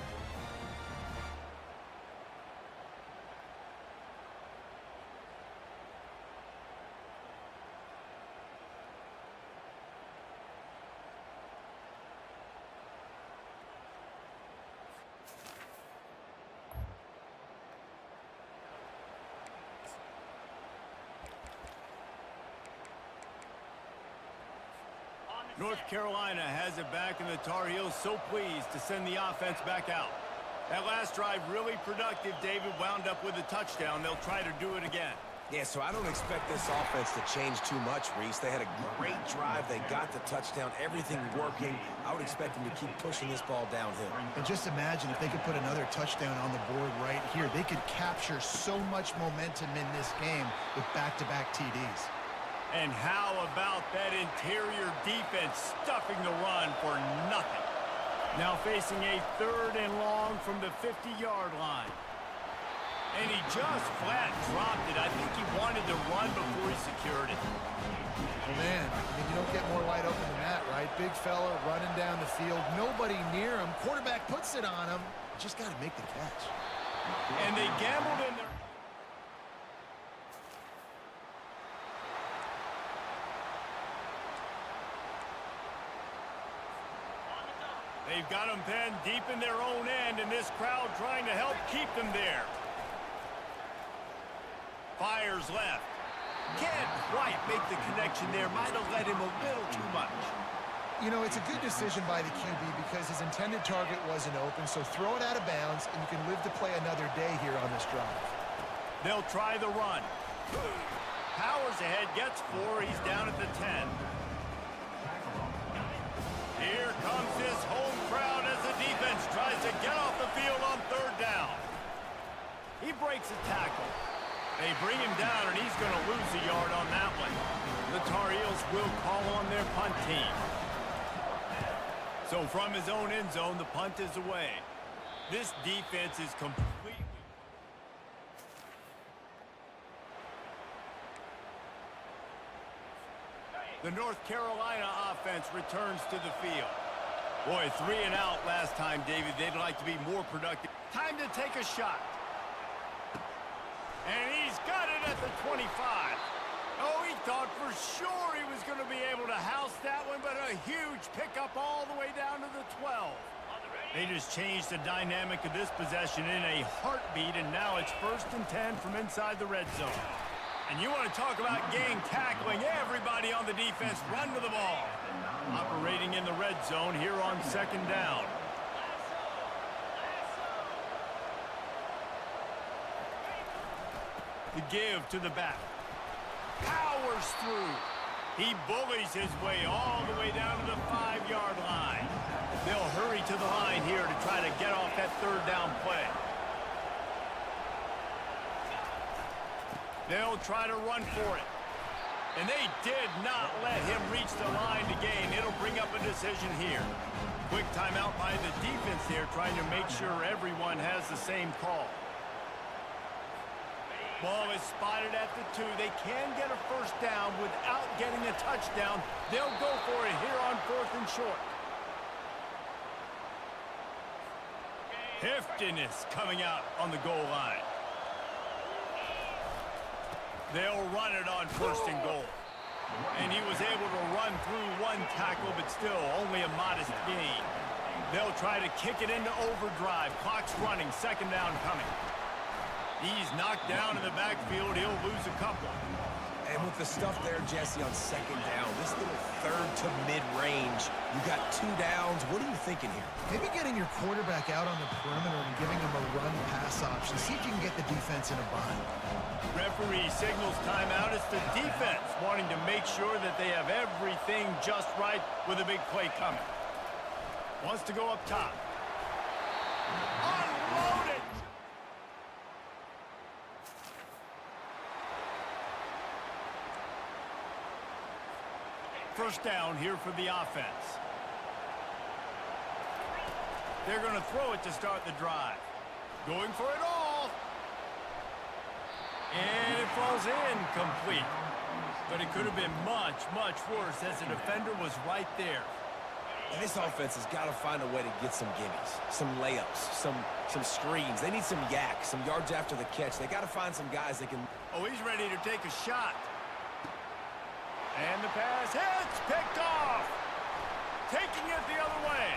[SPEAKER 2] North Carolina has it back, and the Tar Heels so pleased to send the offense back out. That last drive really productive. David wound up with a touchdown. They'll try to do it again.
[SPEAKER 4] Yeah, so I don't expect this offense to change too much, Reese. They had a great drive. They got the touchdown, everything working. I would expect them to keep pushing this ball downhill.
[SPEAKER 3] And just imagine if they could put another touchdown on the board right here. They could capture so much momentum in this game with back-to-back TDs.
[SPEAKER 2] And how about that interior defense stuffing the run for nothing? Now facing a third and long from the 50-yard line. And he just flat dropped it. I think he wanted to run before he secured it.
[SPEAKER 3] Oh, man, I mean, you don't get more wide open than that, right? Big fella running down the field. Nobody near him. Quarterback puts it on him. Just got to make the catch.
[SPEAKER 2] And they gambled in there. They've got them pinned deep in their own end, and this crowd trying to help keep them there. Fires left. Can't quite make the connection there. Might have led him a little too much.
[SPEAKER 3] You know, it's a good decision by the QB because his intended target wasn't open, so throw it out of bounds, and you can live to play another day here on this drive.
[SPEAKER 2] They'll try the run. Powers ahead, gets 4. He's down at the 10. Here comes this home crowd as the defense tries to get off the field on 3rd down. He breaks a tackle. They bring him down, and he's going to lose a yard on that one. The Tar Heels will call on their punt team. So from his own end zone, the punt is away. This defense is completely... The North Carolina offense returns to the field. Boy, 3 and out last time, David. They'd like to be more productive. Time to take a shot. And he's got it at the 25. Oh, he thought for sure he was going to be able to house that one, but a huge pickup all the way down to the 12. They just changed the dynamic of this possession in a heartbeat, and now it's 1st and 10 from inside the red zone. And you want to talk about gang tackling, everybody on the defense run to the ball. Operating in the red zone here on 2nd down. The give to the back. Powers through. He bullies his way all the way down to the 5-yard line. They'll hurry to the line here to try to get off that 3rd down play. They'll try to run for it. And they did not let him reach the line to gain. It'll bring up a decision here. Quick timeout by the defense there, trying to make sure everyone has the same call. Ball is spotted at the 2. They can get a 1st down without getting a touchdown. They'll go for it here on 4th and short. Heftiness coming out on the goal line. They'll run it on 1st and goal. And he was able to run through 1 tackle, but still only a modest gain. They'll try to kick it into overdrive. Clock's running. 2nd down coming. He's knocked down in the backfield. He'll lose a couple.
[SPEAKER 4] And with the stuff there, Jesse, on 2nd down, this little 3rd to mid-range, you got 2 downs. What are you thinking here?
[SPEAKER 3] Maybe getting your quarterback out on the perimeter and giving him a run-pass option. See if you can get the defense in a bind.
[SPEAKER 2] Referee signals timeout. It's the defense wanting to make sure that they have everything just right with a big play coming. Wants to go up top. Unload it! First down here for the offense. They're going to throw it to start the drive. Going for it all. And it falls incomplete. But it could have been much, much worse as the defender was right there.
[SPEAKER 4] And this offense has got to find a way to get some gimmies, some layups, some screens. They need some yak, some yards after the catch. They got to find some guys that can...
[SPEAKER 2] Oh, he's ready to take a shot. And the pass hits, picked off. Taking it the other way.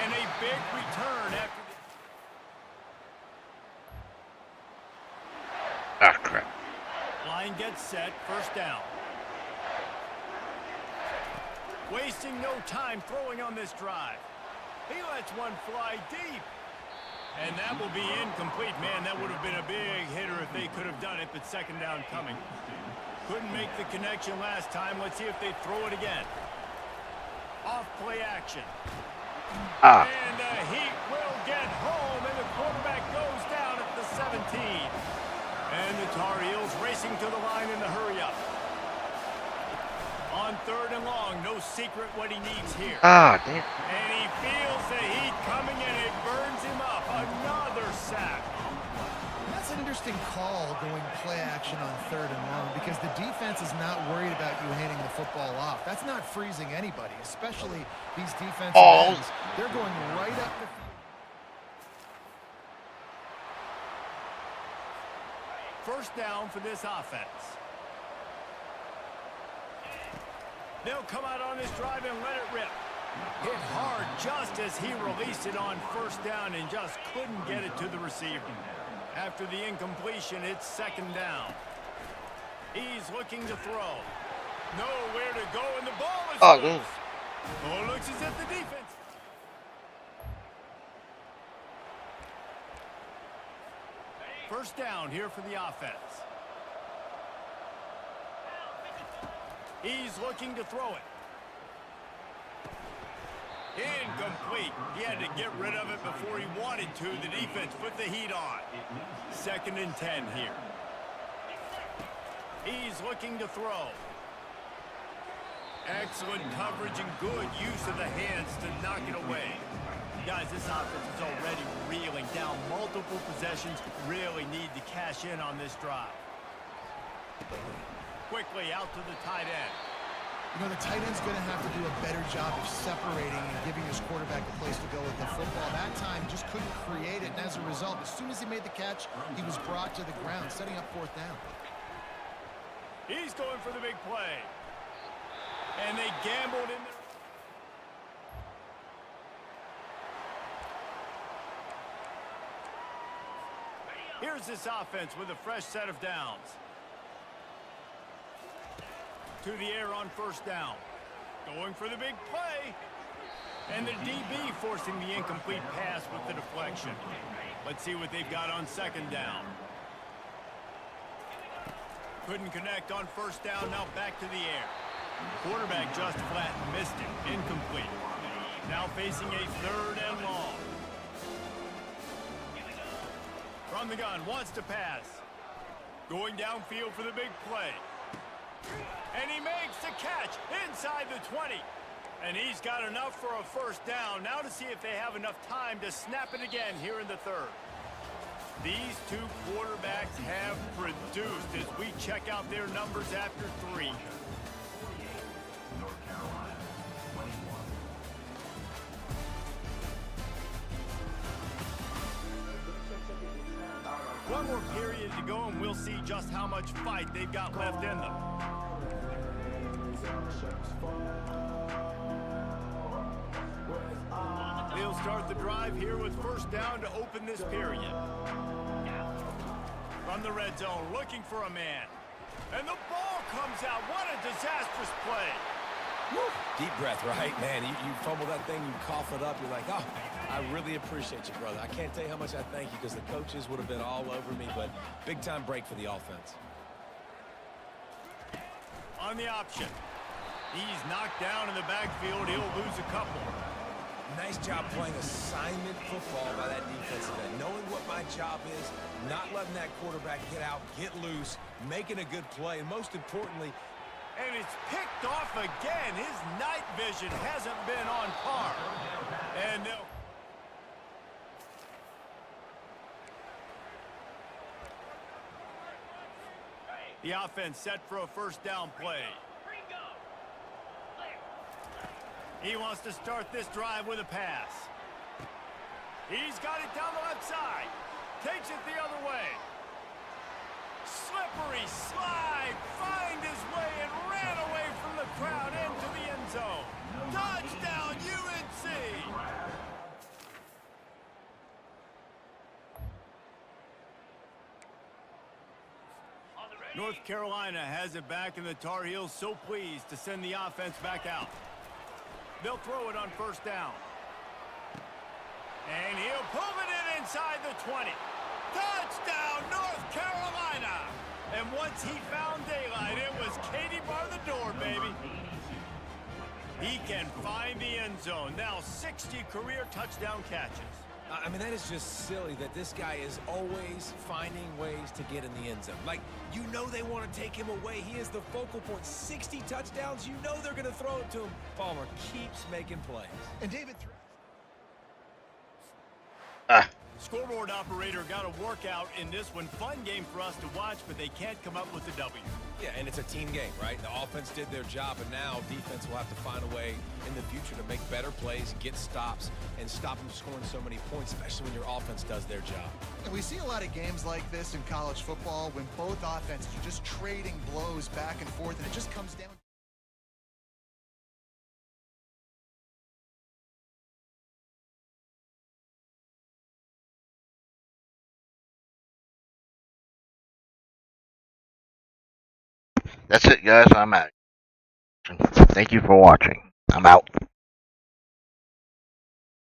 [SPEAKER 2] And a big return after the...
[SPEAKER 1] Ah, crap.
[SPEAKER 2] Line gets set, 1st down. Wasting no time throwing on this drive. He lets one fly deep. And that will be incomplete. Man, that would have been a big hitter if they could have done it, but 2nd down coming. Couldn't make the connection last time. Let's see if they throw it again. Off play action. And the Heat will get home, and the quarterback goes down at the 17. And the Tar Heels racing to the line in the hurry-up. On 3rd and long, no secret what he needs here.
[SPEAKER 1] Ah, damn.
[SPEAKER 2] And he feels the heat coming, and it burns him up. Another sack.
[SPEAKER 3] That's an interesting call going play action on 3rd and long because the defense is not worried about you handing the football off. That's not freezing anybody, especially these defensive ends. They're going right up the field.
[SPEAKER 2] First down for this offense. They'll come out on this drive and let it rip. Hit hard just as he released it on 1st down and just couldn't get it to the receiver. After the incompletion, it's 2nd down. He's looking to throw. Nowhere to go, and the ball is
[SPEAKER 1] Oh,
[SPEAKER 2] loose.
[SPEAKER 1] good.
[SPEAKER 2] Oh, looks as if the defense. First down here for the offense. He's looking to throw it. Incomplete. He had to get rid of it before he wanted to. The defense put the heat on. 2nd and 10 here. He's looking to throw. Excellent coverage and good use of the hands to knock it away. Guys, this offense is already reeling down multiple possessions. Really need to cash in on this drive. Quickly out to the tight end.
[SPEAKER 3] You know, the tight end's going to have to do a better job of separating and giving his quarterback a place to go with the football. That time just couldn't create it, and as a result, as soon as he made the catch, he was brought to the ground, setting up 4th down.
[SPEAKER 2] He's going for the big play. And they gambled in there. Here's this offense with a fresh set of downs. To the air on 1st down. Going for the big play. And the DB forcing the incomplete pass with the deflection. Let's see what they've got on 2nd down. Couldn't connect on 1st down, now back to the air. Quarterback just flat missed it. Incomplete. Now facing a 3rd and long. From the gun, wants to pass. Going downfield for the big play. And he makes the catch inside the 20. And he's got enough for a 1st down. Now to see if they have enough time to snap it again here in the 3rd. These two quarterbacks have produced as we check out their numbers after 3. One more period to go, and we'll see just how much fight they've got left in them. They'll start the drive here with 1st down to open this period. From the red zone, looking for a man. And the ball comes out. What a disastrous play.
[SPEAKER 4] Woo. Deep breath, right? Man, you fumble that thing, you cough it up, you're like, oh, I really appreciate you, brother. I can't tell you how much I thank you because the coaches would have been all over me, but big-time break for the offense.
[SPEAKER 2] On the option. He's knocked down in the backfield. He'll lose a couple.
[SPEAKER 4] Nice job playing assignment football by that defensive end. Knowing what my job is, not letting that quarterback get out, get loose, making a good play, and most importantly,
[SPEAKER 2] and it's picked off again. His night vision hasn't been on par. And the offense set for a 1st down play. He wants to start this drive with a pass. He's got it down the left side. Takes it the other way. Slippery slide. Find his way and ran away from the crowd into the end zone. Touchdown, UNC. North Carolina has it back, and the Tar Heels so pleased to send the offense back out. They'll throw it on 1st down. And he'll pull it in inside the 20. Touchdown, North Carolina! And once he found daylight, it was Katie bar the door, baby. He can find the end zone. Now 60 career touchdown catches.
[SPEAKER 4] I mean, that is just silly that this guy is always finding ways to get in the end zone. Like, you know they want to take him away. He is the focal point. 60 touchdowns, you know they're going to throw it to him. Palmer keeps making plays.
[SPEAKER 3] And David...
[SPEAKER 2] Scoreboard operator got a workout in this one. Fun game for us to watch, but they can't come up with a W.
[SPEAKER 4] Yeah, and it's a team game, right? The offense did their job, and now defense will have to find a way in the future to make better plays, get stops, and stop them scoring so many points, especially when your offense does their job.
[SPEAKER 3] And we see a lot of games like this in college football when both offenses are just trading blows back and forth, and it just comes down
[SPEAKER 1] That's it, guys. I'm out. Thank you for watching. I'm out.